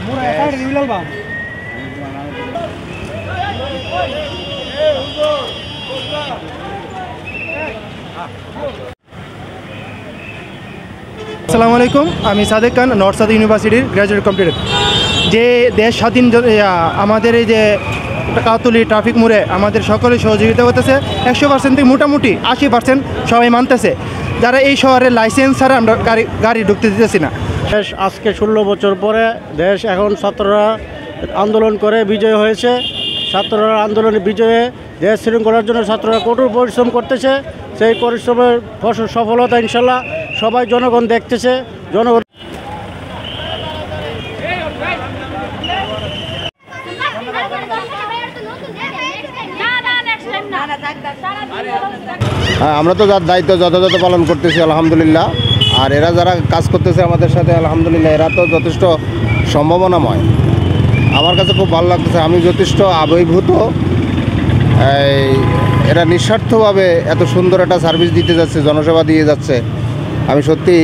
আসসালামু আলাইকুম, আমি সাদেক খান, নর্থ সাউথ ইউনিভার্সিটির গ্র্যাজুয়েট কমপ্লিট। যে দেশ স্বাধীন আমাদের এই যে কাউতুলি ট্রাফিক মোড়ে আমাদের সকলে সহযোগিতা করতেছে 100% থেকে মোটামুটি 80% সবাই মানতেছে। যারা এই শহরের লাইসেন্স ছাড়া আমরা গাড়ি ঢুকতে দিতেছি না। দেশ আজকে 16 বছর পরে দেশ এখন ছাত্ররা আন্দোলন করে বিজয় হয়েছে। ছাত্ররা আন্দোলনে বিজয়ে দেশ শৃঙ্খলার জন্য ছাত্ররা কঠোর পরিশ্রম করতেছে। সেই পরিশ্রমের সফলতা ইনশাল্লাহ সবাই জনগণ দেখতেছে। জনগণ আমরা তো যার দায়িত্ব যথাযথ পালন করতেছি আলহামদুলিল্লাহ। আর এরা যারা কাজ করতেছে আমাদের সাথে আলহামদুলিল্লাহ, এরা তো যথেষ্ট সম্ভাবনাময়। আমার কাছে খুব ভালো লাগতেছে, আমি যথেষ্ট আবেগভূত। এরা নিঃস্বার্থভাবে এত সুন্দর একটা সার্ভিস দিতে যাচ্ছে, জনসেবা দিয়ে যাচ্ছে। আমি সত্যি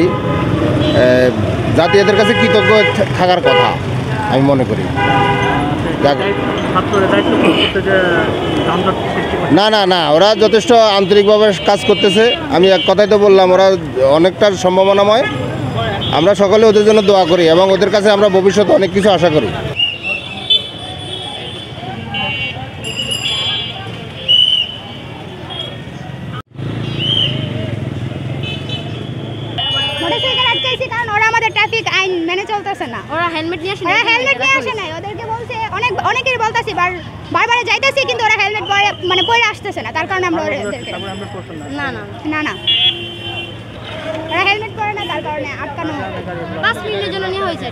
জাতি এদের কাছে কৃতজ্ঞ থাকার কথা আমি মনে করি। না না না, ওরা যথেষ্ট আন্তরিকভাবে কাজ করতেছে। আমি এক কথাই তো বললাম, ওরা অনেকটা সম্ভাবনাময়। আমরা সকলে ওদের জন্য দোয়া করি এবং ওদের কাছে আমরা ভবিষ্যতে অনেক কিছু আশা করি। ট্রাফিক আইন মেনে চলতেছে না। ওরা হেলমেট নিয়ে আসে না, হেলমেট নিয়ে আসে না। ওদেরকে বলছে অনেকেরই বলতাছি, বারবার যাইতেছি, কিন্তু ওরা হেলমেট পরে আসতেছে না। তার কারণে আমরা না না না না ওরা হেলমেট পরে না, তার কারণে আটকানো। 5 মিনিটের জন্য নিয়ে হয়েছে।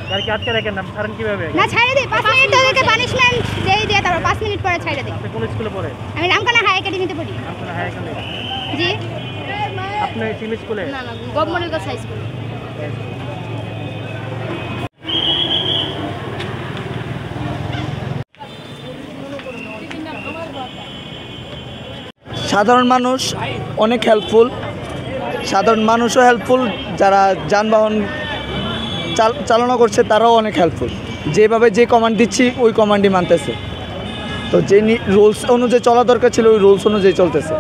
গাড়ি কি আটকে রাখেন না, ছাড়েন কিভাবে? না, ছাড়ে দিই 5 মিনিট। ওদেরকে পানিশমেন্ট দিয়ে তারপর 5 মিনিট পরে ছাড়ে দিই। আপনি কোন স্কুলে পড়ে? আমি রামখানা হাই একাডেমিতে পড়ি। রামখানা হাই একাডেমি? জি। আপনি সিএম স্কুলে? না না, গভর্নমেন্ট গার্লস হাই স্কুল। সাধারণ মানুষ অনেক হেল্পফুল। সাধারণ মানুষও হেল্পফুল, যারা যানবাহন চালনা করছে তারাও অনেক হেল্পফুল। যেভাবে যে কমান্ড দিচ্ছি ওই কমান্ডই মানতেছে। তো যে রুলস অনুযায়ী চলা দরকার ছিল ওই রুলস অনুযায়ী চলতেছে।